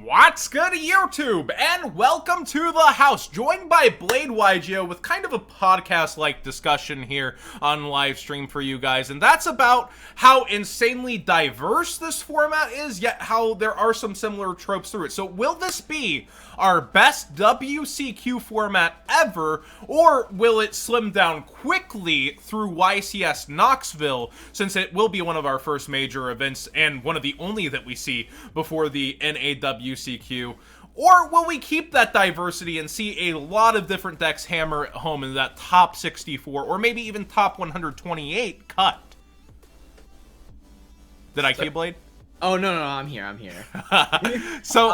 What's good, YouTube? And welcome to the house, joined by Blade YGO with kind of a podcast-like discussion here on live stream for you guys, and that's about how insanely diverse this format is, yet how there are some similar tropes through it. So will this be our best WCQ format ever, or will it slim down quickly through YCS Knoxville, since it will be one of our first major events and one of the only that we see before the WCQ? Or will we keep that diversity and see a lot of different decks hammer it home in that top 64 or maybe even top 128 cut? Did I keep Blade? Oh, no, I'm here. So,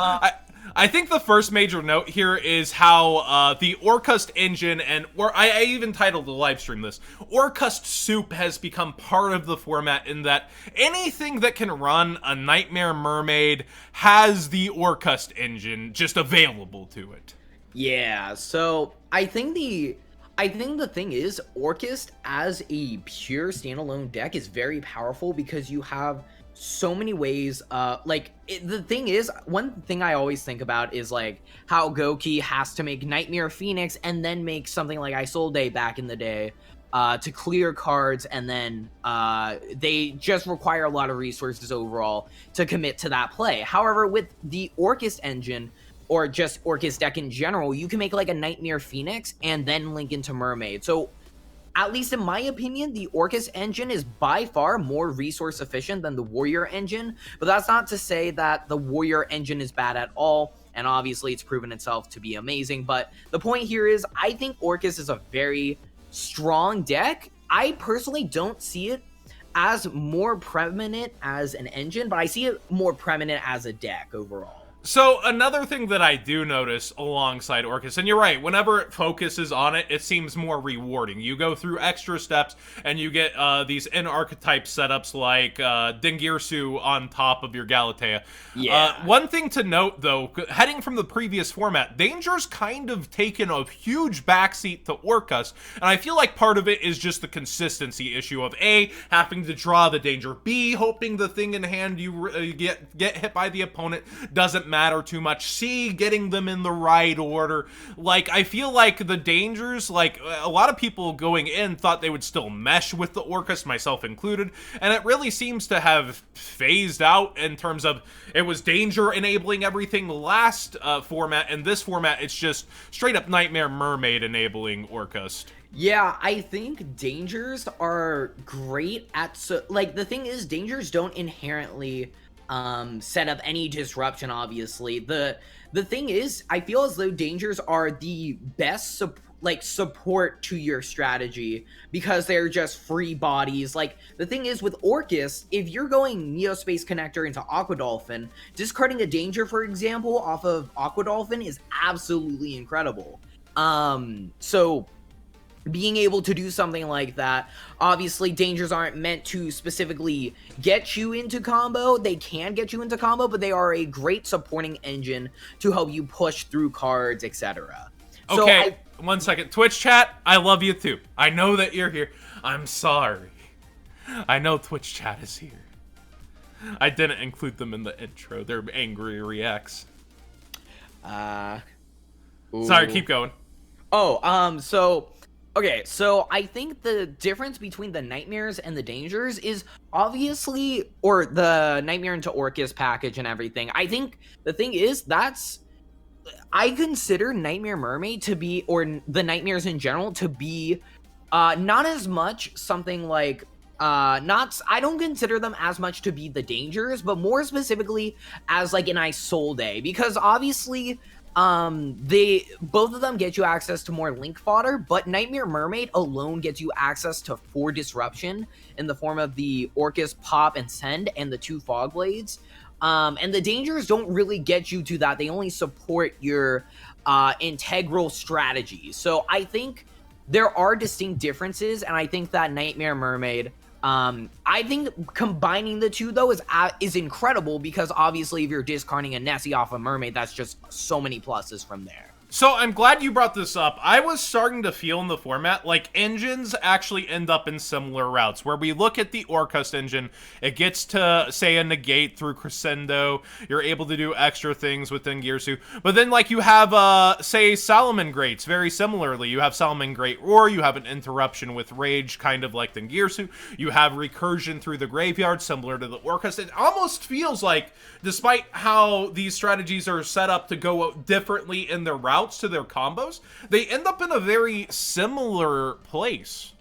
I think the first major note here is how the Orcust engine I even titled the live stream this, Orcust Soup has become part of the format in that anything that can run a Nightmare Mermaid has the Orcust engine just available to it. Yeah, so I think the thing is, Orcust as a pure standalone deck is very powerful because you have so many ways. The thing is, one thing I always think about is like how Goki has to make Nightmare Phoenix and then make something like Isolde back in the day to clear cards, and then they just require a lot of resources overall to commit to that play. However, with the Orcust engine, or just Orcust deck in general, you can make like a Nightmare Phoenix and then link into Mermaid. So at least in my opinion, the Orcust engine is by far more resource efficient than the Warrior engine, but that's not to say that the Warrior engine is bad at all, and obviously it's proven itself to be amazing. But the point here is, I think Orcust is a very strong deck. I personally don't see it as more preeminent as an engine, but I see it more preeminent as a deck overall. So, another thing that I do notice alongside Orcust, and you're right, whenever it focuses on it, it seems more rewarding. You go through extra steps, and you get these in-archetype setups like Dingirsu on top of your Galatea. Yeah. One thing to note, though, heading from the previous format, Danger's kind of taken a huge backseat to Orcust, and I feel like part of it is just the consistency issue of A, having to draw the Danger, B, hoping the thing in hand you get hit by the opponent doesn't matter too much, C, getting them in the right order. Like, I feel like the Dangers, like, a lot of people going in thought they would still mesh with the Orcust, myself included, and it really seems to have phased out in terms of it was Danger enabling everything last format, and this format it's just straight up Nightmare Mermaid enabling Orcust. Yeah, I think Dangers are great at, the thing is, Dangers don't inherently set up any disruption, obviously. The thing is, I feel as though Dangers are the best support to your strategy because they're just free bodies. Like, the thing is with Orcust, if you're going Neospace Connector into Aqua Dolphin, discarding a Danger, for example, off of Aqua Dolphin is absolutely incredible. So being able to do something like that, obviously Dangers aren't meant to specifically get you into combo. They can get you into combo, but they are a great supporting engine to help you push through cards, etc. Okay, 1 second. Twitch chat, I love you too. I know that you're here. I'm sorry. I know Twitch chat is here. I didn't include them in the intro. They're angry reacts. Sorry, keep going. Okay, so I think the difference between the Nightmares and the Dangers is obviously, or the Nightmare into Orcust package and everything. I think the thing is, I consider Nightmare Mermaid to be, or the Nightmares in general, to be not as much something like, I don't consider them as much to be the Dangers, but more specifically as like an Isolde, because obviously both of them get you access to more link fodder, but Nightmare Mermaid alone gets you access to 4 disruption in the form of the Orcust Pop and Send and the 2 Fog Blades. And the Dangers don't really get you to that. They only support your integral strategy. So I think there are distinct differences, and I think that Nightmare Mermaid, I think combining the two, though, is incredible, because obviously if you're discarding a Nessie off a Mermaid, that's just so many pluses from there. So I'm glad you brought this up. I was starting to feel in the format like engines actually end up in similar routes, where we look at the Orcust engine, it gets to, say, a negate through Crescendo, you're able to do extra things within Gearsu, but then like you have, say, Salamangreats, very similarly. You have Salamangreat Roar, you have an interruption with Rage, kind of like the Gearsu, you have Recursion through the Graveyard, similar to the Orcust. It almost feels like, despite how these strategies are set up to go differently in their routes, to their combos, they end up in a very similar place.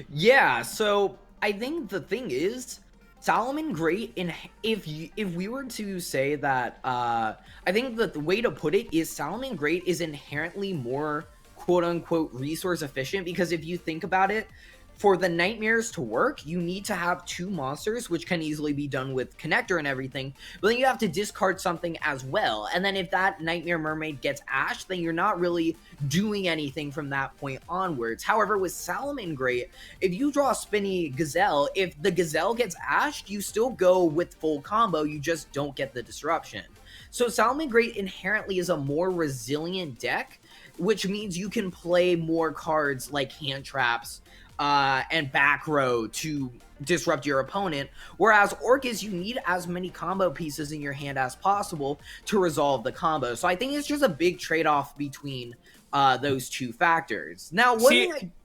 Yeah, so I think the thing is, Salamangreat, if we were to say that, I think that the way to put it is Salamangreat is inherently more quote-unquote resource efficient, because if you think about it, for the nightmares to work, you need to have 2 monsters, which can easily be done with connector and everything, but then you have to discard something as well. And then if that nightmare mermaid gets ashed, then you're not really doing anything from that point onwards. However, with Salamangreat, if you draw Spinny Gazelle, if the Gazelle gets ashed, you still go with full combo, you just don't get the disruption. So Salamangreat inherently is a more resilient deck, which means you can play more cards like hand traps, and back row to disrupt your opponent, whereas Orcust, you need as many combo pieces in your hand as possible to resolve the combo. So I think it's just a big trade-off between those 2 factors. Now,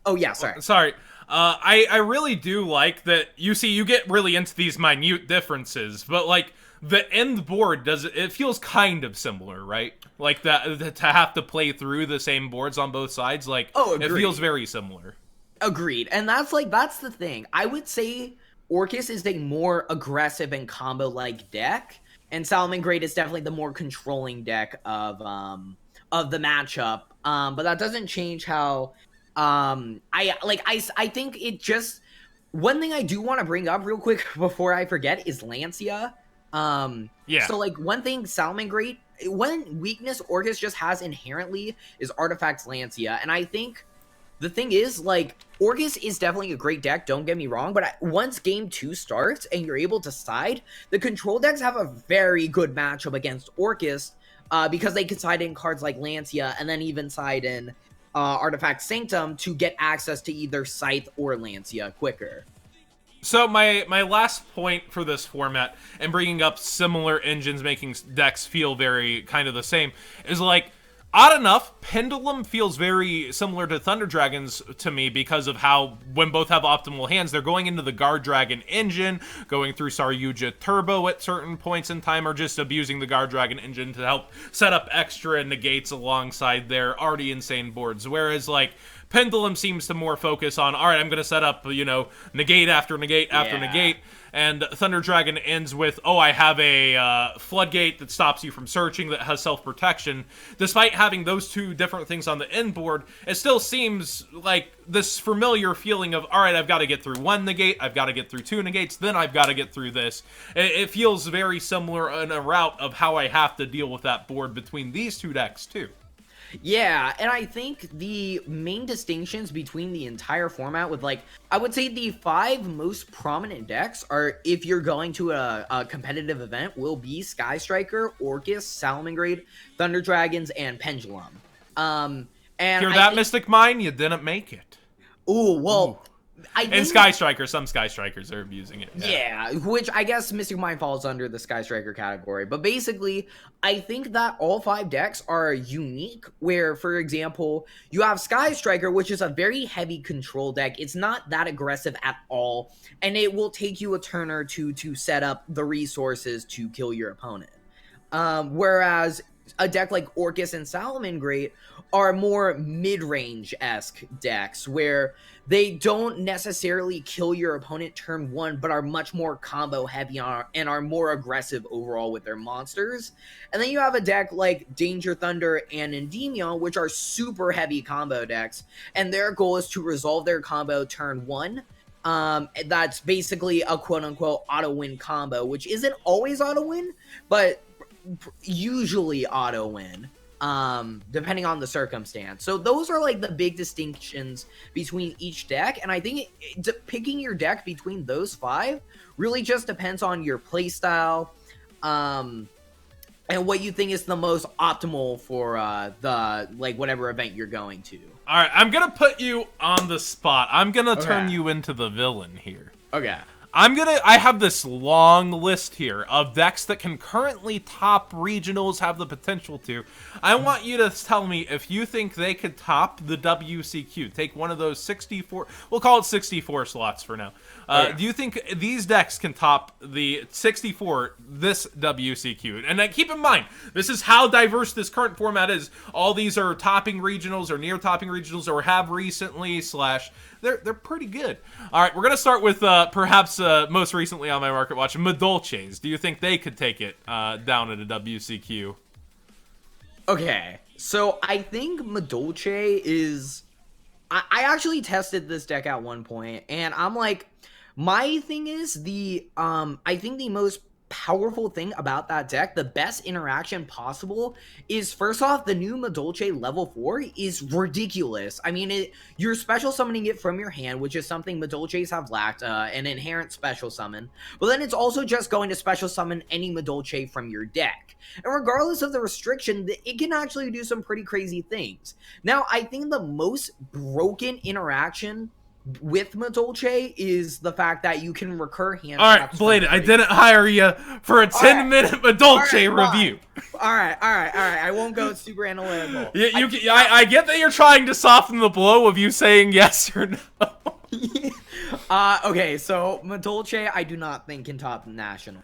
oh yeah, sorry. I really do like that. You get really into these minute differences, but like the end board it feels kind of similar, right? Like that to have to play through the same boards on both sides, like it feels very similar. Agreed. And that's the thing. I would say Orcust is a more aggressive and combo-like deck, and Salamangreat is definitely the more controlling deck of the matchup. But that doesn't change how I think it just, one thing I do want to bring up real quick before I forget is Lancia. Yeah. So like one thing Salamangreat, one weakness Orcust just has inherently is Artifacts Lancia, and I think the thing is, like, Orcust is definitely a great deck, don't get me wrong, but once game 2 starts and you're able to side, the control decks have a very good matchup against Orcust, because they can side in cards like Lancia and then even side in Artifact Sanctum to get access to either Scythe or Lancia quicker. So my last point for this format, and bringing up similar engines making decks feel very kind of the same, is like, odd enough, Pendulum feels very similar to Thunder Dragons to me because of how, when both have optimal hands, they're going into the Guard Dragon engine, going through Saryuja Turbo at certain points in time, or just abusing the Guard Dragon engine to help set up extra negates alongside their already insane boards. Whereas, like, Pendulum seems to more focus on, all right, I'm going to set up, negate after negate after negate. And Thunder Dragon ends with, oh, I have a floodgate that stops you from searching that has self-protection. Despite having those 2 different things on the end board, it still seems like this familiar feeling of, all right, I've got to get through 1 negate, I've got to get through 2 negates, then I've got to get through this. It feels very similar in a route of how I have to deal with that board between these 2 decks, too. Yeah, and I think the main distinctions between the entire format with, like, I would say the 5 most prominent decks are, if you're going to a competitive event, will be Sky Striker, Orcust, Salamangreat, Thunder Dragons, and Pendulum. And Hear that, Mystic Mine? You didn't make it. Ooh, well... Ooh. And Sky Striker, some Sky Strikers are abusing it. Yeah, which I guess Mystic Mind falls under the Sky Striker category. But basically, I think that all 5 decks are unique, where, for example, you have Sky Striker, which is a very heavy control deck. It's not that aggressive at all, and it will take you a turn or 2 to set up the resources to kill your opponent. Whereas a deck like Orcust and Salamangreat are more mid-range-esque decks, where they don't necessarily kill your opponent turn 1, but are much more combo-heavy and are more aggressive overall with their monsters. And then you have a deck like Danger Thunder and Endymion, which are super heavy combo decks, and their goal is to resolve their combo turn 1. That's basically a quote-unquote auto-win combo, which isn't always auto-win, but usually auto-win, depending on the circumstance. So those are like the big distinctions between each deck, and I think picking your deck between those 5 really just depends on your playstyle, and what you think is the most optimal for the like whatever event you're going to. All right, I'm gonna put you on the spot. I'm gonna turn Okay. you into the villain here. Okay. I have this long list here of decks that can currently top regionals, have the potential to. I want you to tell me if you think they could top the WCQ. Take one of those 64, we'll call it 64 slots for now. Do you think these decks can top the 64, this WCQ? And then keep in mind, this is how diverse this current format is. All these are topping regionals or near topping regionals or have recently slash... They're pretty good. All right, we're going to start with perhaps most recently on my market watch, Madolches. Do you think they could take it down at a WCQ? Okay, so I think Madolche is... I actually tested this deck at one point, and I'm like, my thing is I think the most powerful thing about that deck, the best interaction possible, is first off, the new Madolche level 4 is ridiculous. I mean, you're special summoning it from your hand, which is something Madolches have lacked, an inherent special summon. But then it's also just going to special summon any Madolche from your deck. And regardless of the restriction, it can actually do some pretty crazy things. Now, I think the most broken interaction with Madolche is the fact that you can recur hand All right, traps. Blade, I didn't hire you for a 10-minute Madolche review. All right. I won't go super analytical. I get that you're trying to soften the blow of you saying yes or no. Okay, so Madolche, I do not think can top the national.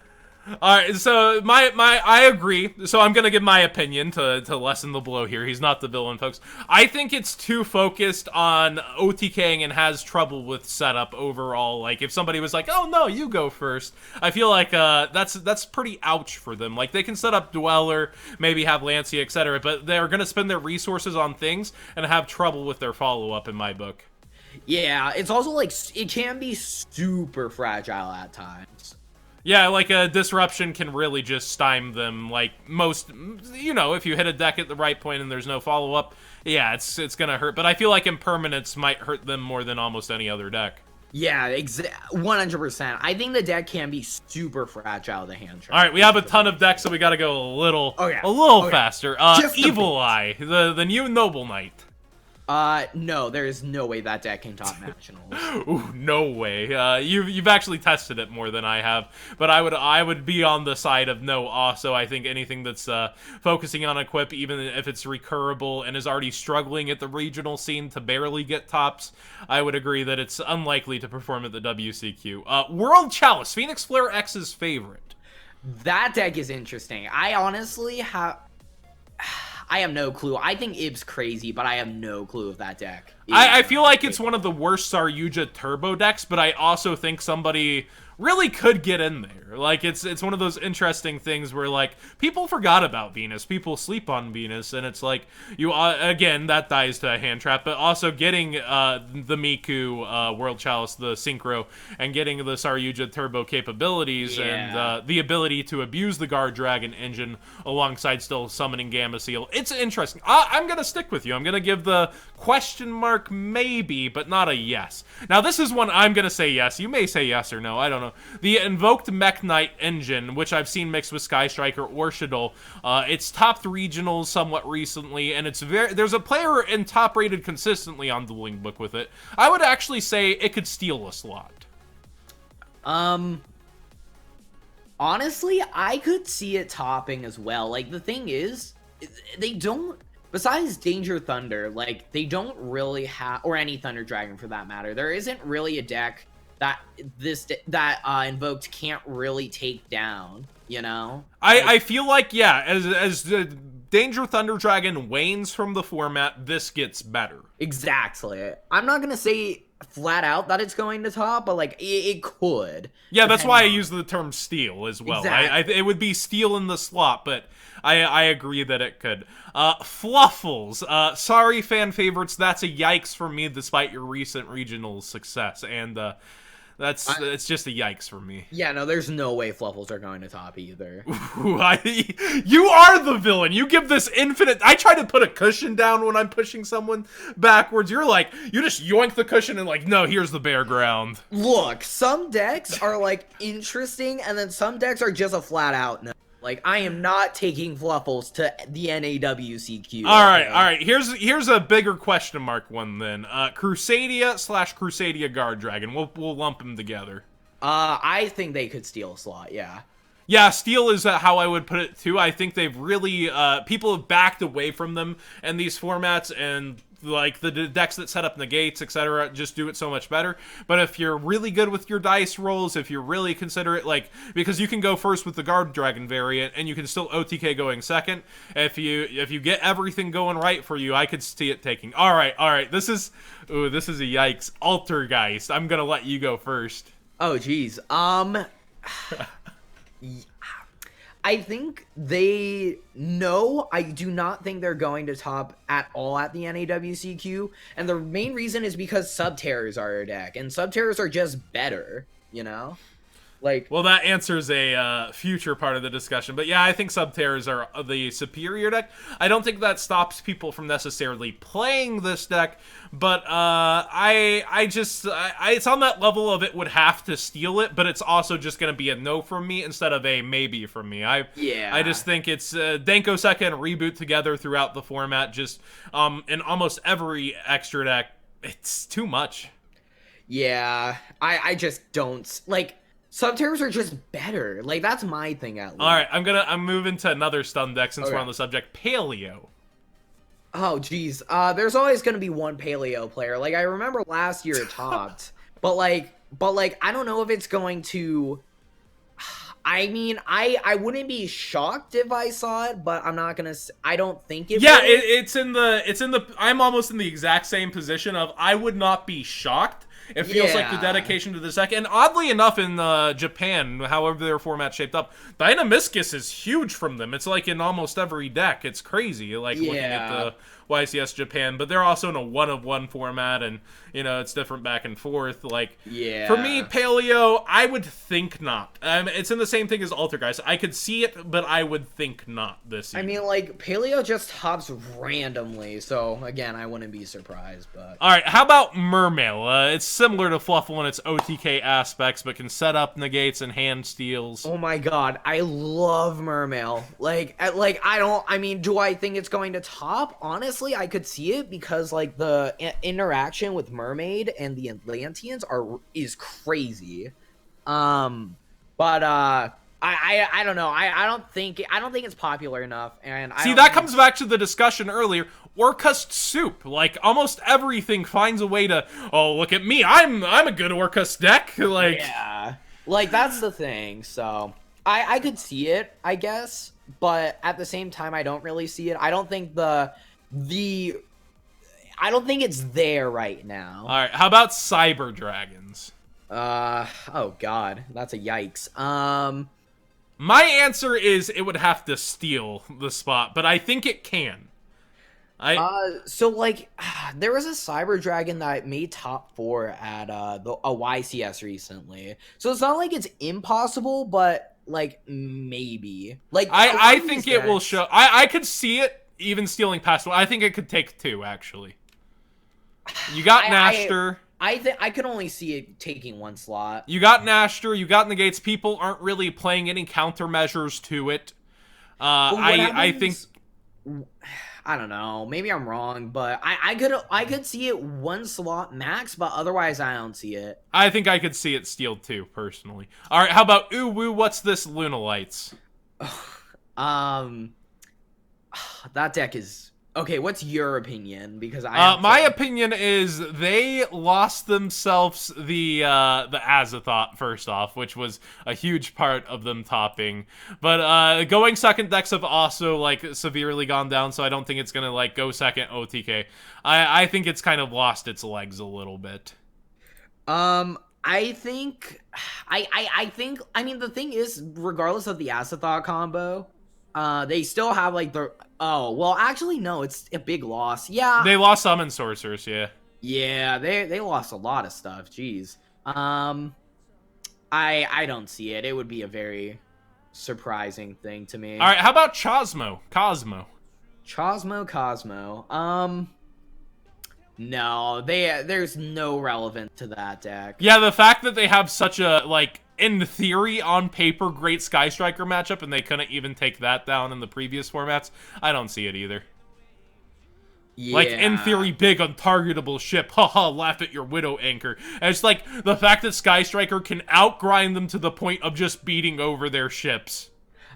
All right, so I agree. So I'm gonna give my opinion to lessen the blow here. He's not the villain, folks. I think it's too focused on OTKing and has trouble with setup overall. Like if somebody was like, "Oh no, you go first," I feel like that's pretty ouch for them. Like they can set up Dweller, maybe have Lancia, etc., but they're gonna spend their resources on things and have trouble with their follow up. In my book. Yeah, it's also like it can be super fragile at times. Yeah, like a disruption can really just stymie them. Like most, if you hit a deck at the right point and there's no follow up, yeah, it's gonna hurt. But I feel like impermanence might hurt them more than almost any other deck. Yeah, 100%. I think the deck can be super fragile to hand trap. All right, we have a ton of decks, so we got to go a little faster. Evil Eye, the new Noble Knight. No, there is no way that deck can top nationals. Ooh, no way. You've actually tested it more than I have, but I would be on the side of no. Also, I think anything that's focusing on equip, even if it's recurable and is already struggling at the regional scene to barely get tops, I would agree that it's unlikely to perform at the WCQ. World Chalice, Phoenix Flare X's favorite. That deck is interesting. I honestly have no clue. I think Ib's crazy, but I have no clue of that deck. I feel like it's one of the worst Saryuja turbo decks, but I also think somebody really could get in there. Like, it's one of those interesting things where, like, people forgot about Venus. People sleep on Venus, and it's like, you again, that dies to a hand trap, but also getting the Miku World Chalice, the Synchro, and getting the Saryuja turbo capabilities, and the ability to abuse the Guard Dragon engine alongside still summoning Gamma Seal. It's interesting. I'm going to stick with you. I'm going to give the question mark maybe, but not a yes. Now, this is one I'm going to say yes. You may say yes or no. I don't know. The Invoked Mech Knight engine, which I've seen mixed with Sky Striker or Shadow, it's topped regionals somewhat recently, and there's a player in top rated consistently on Dueling Book with it. I would actually say it could steal a slot. Honestly, I could see it topping as well. Like, the thing is, they don't, besides Danger Thunder, like, they don't really have, or any Thunder Dragon for that matter, there isn't really a deck that Invoked can't really take down, you know? I feel like, yeah, as the Danger Thunder Dragon wanes from the format, this gets better. Exactly. I'm not gonna say flat out that it's going to top, but like it could. Yeah, that's why I use the term steal as well. Exactly. It would be steal in the slot, but I agree that it could. Fluffles. Sorry, fan favorites. That's a yikes for me, despite your recent regional success, and it's just a yikes for me. Yeah, no, there's no way Fluffles are going to top either. You are the villain. You give this infinite... I try to put a cushion down when I'm pushing someone backwards. You're like, you just yoink the cushion and like, no, here's the bare ground. Look, some decks are like interesting, and then some decks are just a flat out no. Like, I am not taking Fluffles to the NAWCQ. All right. Here's a bigger question mark one then. Crusadia / Crusadia Guard Dragon. We'll lump them together. I think they could steal a slot. Yeah. Yeah, Steel is how I would put it too. I think they've really people have backed away from them in these formats, and like the decks that set up negates, etc., just do it so much better. But if you're really good with your dice rolls, if you're really considerate, like, because you can go first with the Guard Dragon variant, and you can still OTK going second. If you get everything going right for you, I could see it taking. All right. This is a yikes. Altergeist. I'm gonna let you go first. Oh, geez. I think I do not think they're going to top at all at the NAWCQ, and the main reason is because Subterrors are a deck, and Subterrors are just better, you know? Like, well, that answers a future part of the discussion, but yeah, I think Subterrors are the superior deck. I don't think that stops people from necessarily playing this deck, but it's on that level of it would have to steal it, but it's also just going to be a no from me instead of a maybe from me. I just think it's Denko Seka and Reboot together throughout the format, just in almost every extra deck. It's too much. Yeah, I just don't like. Subterrors are just better. Like, that's my thing at least. All right, I'm moving to another stun deck since we're on the subject. Paleo. Oh, geez. There's always gonna be one Paleo player. Like, I remember last year it topped, but like, I don't know if it's going to. I mean, I wouldn't be shocked if I saw it, but I'm not gonna. I don't think it. Yeah, it's in the. I'm almost in the exact same position of I would not be shocked. It feels like the dedication to the deck. And oddly enough, in Japan, however their format shaped up, Dynamiscus is huge from them. It's like in almost every deck. It's crazy, like looking at the YCS Japan. But they're also in a 1-of-1 format, and, you know, it's different back and forth. Like, for me, Paleo, I would think not. It's in the same thing as Altergeist. I could see it, but I would think not this year. I mean, like, Paleo just hops randomly, so, again, I wouldn't be surprised, but... Alright, how about Mermail? It's similar to Fluffle in its OTK aspects, but can set up negates and hand steals. Oh my god, I love Mermail. Do I think it's going to top? Honestly, I could see it because, like, the interaction with Mermaid and the Atlanteans is crazy. I don't know. I don't think it's popular enough. And that comes back to the discussion earlier. Orcust soup, like almost everything finds a way to. Oh, look at me! I'm a good Orcust deck. Like, yeah, like that's the thing. So I could see it, I guess, but at the same time, I don't really see it. I don't think I don't think it's there right now. All right, how about Cyber Dragons? Oh god, that's a yikes. My answer is it would have to steal the spot, but I think it can. So like, there was a Cyber Dragon that made top 4 at a YCS recently. So it's not like it's impossible, but like maybe. Like I think it will show. I could see it even stealing past 1. I think it could take 2 actually. You got Nashter. I could only see it taking 1 slot. You got Nashter, you got negates. People aren't really playing any countermeasures to it. I think. I don't know. Maybe I'm wrong, but I could see it 1 slot max, but otherwise I don't see it. I think I could see it steal 2 personally. All right, how about Uwu? What's this Lunalights? That deck is. Okay, what's your opinion? Because my opinion is they lost themselves the Azathoth first off, which was a huge part of them topping. But going second decks have also like severely gone down, so I don't think it's gonna like go second OTK. I think it's kind of lost its legs a little bit. I think I mean the thing is, regardless of the Azathoth combo, they still have like the. Oh, well, actually, no, it's a big loss. Yeah. They lost Summon Sorcerers, yeah. Yeah, they lost a lot of stuff. Jeez. I don't see it. It would be a very surprising thing to me. All right, how about Cosmo? Cosmo. No, there's no relevance to that deck. Yeah, the fact that they have such a, like, in theory, on paper, great Sky Striker matchup, and they couldn't even take that down in the previous formats. I don't see it either. Yeah. Like, in theory, big, untargetable ship. Haha, laugh at your Widow Anchor. And it's like, the fact that Sky Striker can outgrind them to the point of just beating over their ships.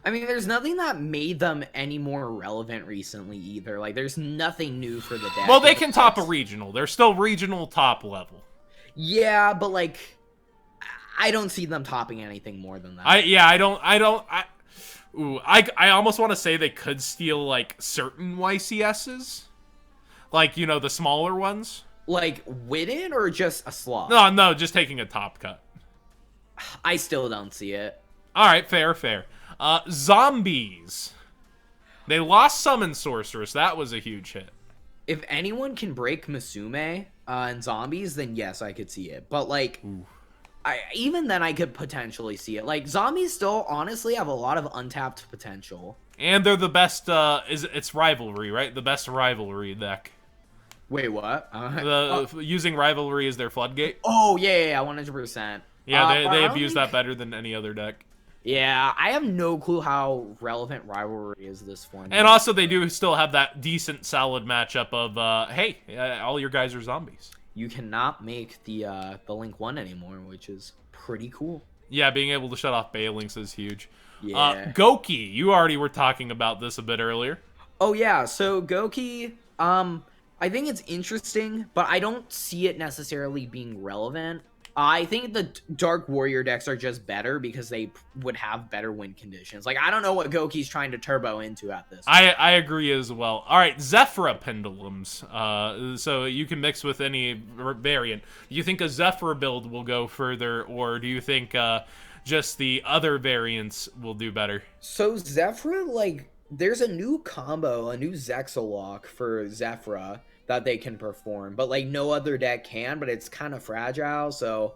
I mean, there's nothing that made them any more relevant recently either. Like, there's nothing new for the deck. Well, they can top a regional. They're still regional top level. Yeah, but, like, I don't see them topping anything more than that. I almost want to say they could steal, like, certain YCSs. Like, you know, the smaller ones. Like, Witten or just a slot? No, just taking a top cut. I still don't see it. Alright, fair. Zombies. They lost Summon Sorceress. That was a huge hit. If anyone can break Musume and Zombies, then yes, I could see it. But, like, even then I could potentially see it. Like, Zombies still, honestly, have a lot of untapped potential. And they're the best, it's Rivalry, right? The best Rivalry deck. Wait, what? Using Rivalry as their floodgate. Oh, yeah, 100%. Yeah, they abuse that better than any other deck. Yeah, I have no clue how relevant Rivalry is this form. And also, they do still have that decent, solid matchup of, hey, all your guys are zombies. You cannot make the Link 1 anymore, which is pretty cool. Yeah, being able to shut off Balinks is huge. Yeah. Goki, you already were talking about this a bit earlier. Oh, yeah, so Goki, I think it's interesting, but I don't see it necessarily being relevant. I think the Dark Warrior decks are just better because they would have better win conditions. Like, I don't know what Goki's trying to turbo into at this point. I agree as well. All right, Zephyra Pendulums. So you can mix with any variant. Do you think a Zephyra build will go further, or do you think just the other variants will do better? So Zephyra, like, there's a new combo, a new Zexalock for Zephyra that they can perform, but like no other deck can, but it's kind of fragile, so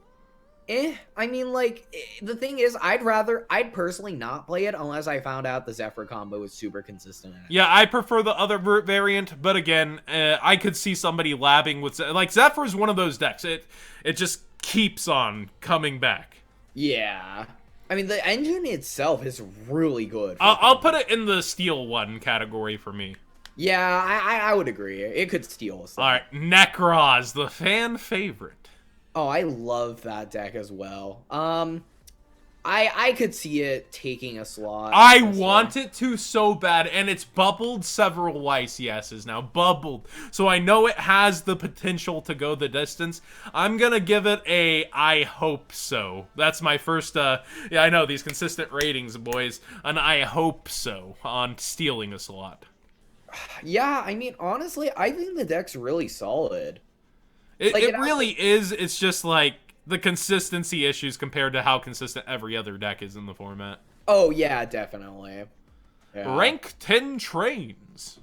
I mean, like, the thing is, I'd personally not play it unless I found out the Zephyr combo is super consistent. Yeah, I prefer the other variant, but again, I could see somebody labbing with, like, Zephyr is one of those decks. It just keeps on coming back. Yeah. I mean, the engine itself is really good. I'll put it in the Steel 1 category for me. Yeah, I would agree. It could steal us. Alright, Nekroz, the fan favorite. Oh, I love that deck as well. I could see it taking a slot. I want it to so bad, and it's bubbled several YCSs now. Bubbled. So I know it has the potential to go the distance. I'm gonna give it a I hope so. That's my first, yeah, I know, these consistent ratings, boys. An I hope so on stealing a slot. Yeah, I mean, honestly, I think the deck's really solid. It really is. It's just like the consistency issues compared to how consistent every other deck is in the format. Oh, yeah, definitely. Yeah. Rank 10 trains.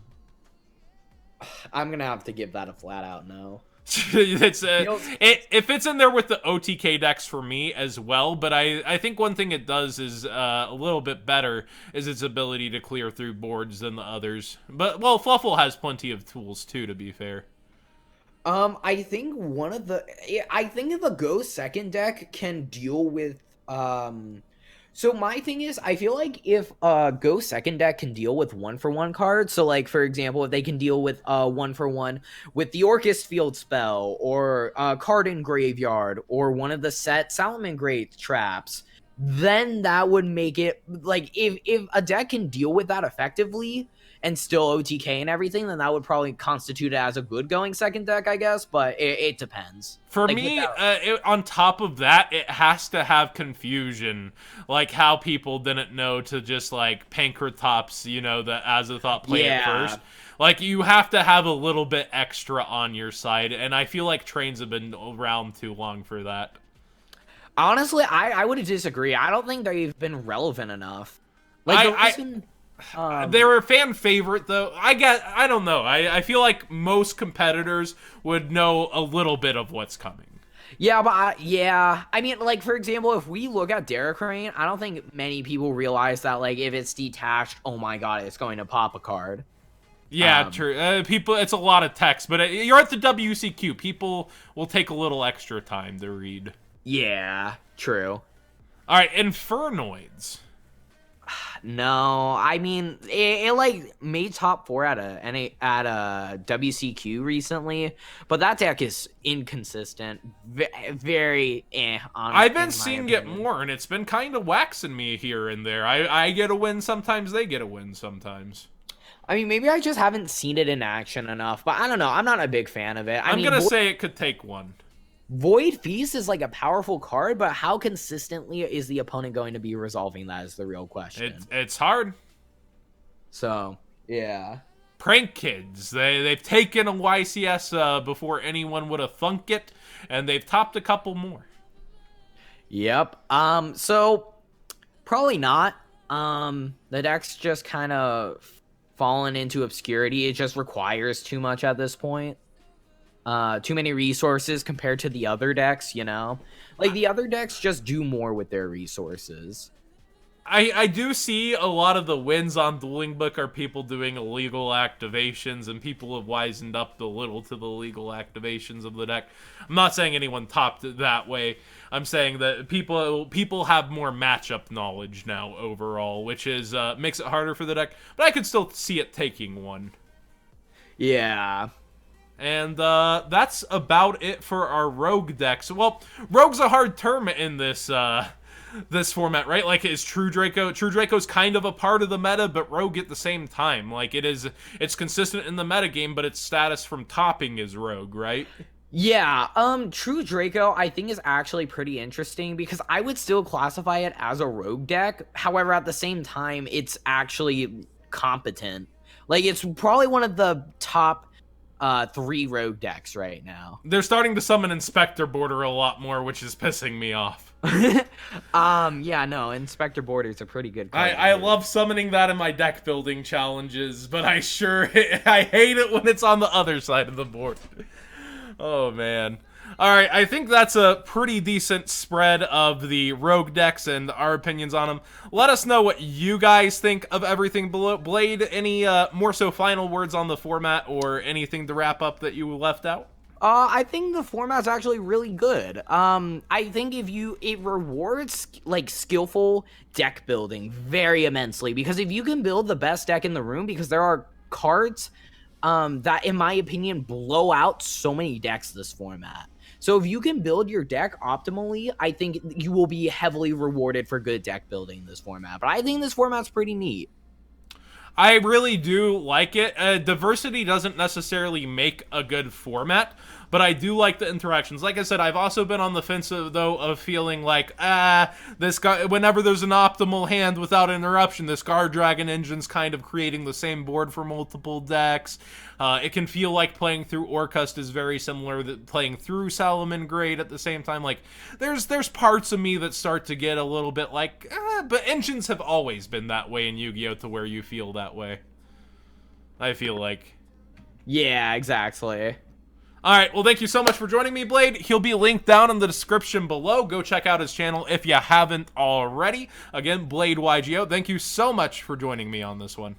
I'm going to have to give that a flat out no. It fits in there with the OTK decks for me as well, but I think one thing it does is a little bit better is its ability to clear through boards than the others. But, well, Fluffle has plenty of tools too, to be fair. I think the Go second deck can deal with so my thing is, I feel like if Go second deck can deal with 1-for-1 cards, so like, for example, if they can deal with 1-for-1 with the Orcust Field Spell, or card in Graveyard, or one of the set Salamangreat traps, then that would make it, like, if a deck can deal with that effectively, and still OTK and everything, then that would probably constitute it as a good going second deck, I guess, but it depends. For me, on top of that, it has to have confusion, like how people didn't know to just, like, Pankratops, you know, the Azathoth play it first. Like, you have to have a little bit extra on your side, and I feel like trains have been around too long for that. Honestly, I would disagree. I don't think they've been relevant enough. Like, they were a fan favorite, though. I don't know. I feel like most competitors would know a little bit of what's coming. Yeah, but I mean, like, for example, if we look at Derek Rain, I don't think many people realize that, like, if it's detached, oh my god, it's going to pop a card. Yeah, true. People, it's a lot of text, but you're at the WCQ. People will take a little extra time to read. Yeah, true. All right, Infernoids. No, I mean it like made top 4 at a WCQ recently, but that deck is inconsistent, very I've been seeing it more, and it's been kind of waxing me here and there. I get a win sometimes, they get a win sometimes. I mean, maybe I just haven't seen it in action enough, but I don't know. I'm not a big fan of it. I'm gonna say it could take one. Void Feast is like a powerful card, but how consistently is the opponent going to be resolving that is the real question. It's hard. So, yeah. Prank Kids. They've taken a YCS before anyone would have thunk it, and they've topped a couple more. Yep. So probably not. The deck's just kind of fallen into obscurity. It just requires too much at this point. Too many resources compared to the other decks, you know? Like, the other decks just do more with their resources. I do see a lot of the wins on Dueling Book are people doing illegal activations, and people have wisened up a little to the legal activations of the deck. I'm not saying anyone topped it that way. I'm saying that people have more matchup knowledge now overall, which is makes it harder for the deck, but I could still see it taking one. Yeah. And that's about it for our Rogue decks. Well, Rogue's a hard term in this this format, right? Like, is True Draco? True Draco's kind of a part of the meta, but Rogue at the same time. Like, it's consistent in the metagame, but its status from topping is Rogue, right? Yeah, True Draco I think is actually pretty interesting because I would still classify it as a Rogue deck. However, at the same time, it's actually competent. Like, it's probably one of the top 3 Rogue decks right now. They're starting to summon Inspector Border a lot more, which is pissing me off. Yeah, no, Inspector Border is a pretty good card. I love summoning that in my deck building challenges, but I hate it when it's on the other side of the board. Oh, man. Alright, I think that's a pretty decent spread of the Rogue decks and our opinions on them. Let us know what you guys think of everything below. Blade, any more so final words on the format or anything to wrap up that you left out? I think the format's actually really good. I think it rewards like skillful deck building very immensely, because if you can build the best deck in the room, because there are cards that in my opinion blow out so many decks this format. So if you can build your deck optimally, I think you will be heavily rewarded for good deck building in this format. But I think this format's pretty neat. I really do like it. Diversity doesn't necessarily make a good format, but I do like the interactions. Like I said, I've also been on the fence, though, of feeling like, this guy, whenever there's an optimal hand without interruption, this Guard Dragon engine's kind of creating the same board for multiple decks. It can feel like playing through Orcust is very similar to playing through Salamangreat at the same time. Like, there's parts of me that start to get a little bit like, but engines have always been that way in Yu-Gi-Oh! To where you feel that way. I feel like. Yeah, exactly. Alright, well, thank you so much for joining me, Blade. He'll be linked down in the description below. Go check out his channel if you haven't already. Again, Blade YGO, thank you so much for joining me on this one.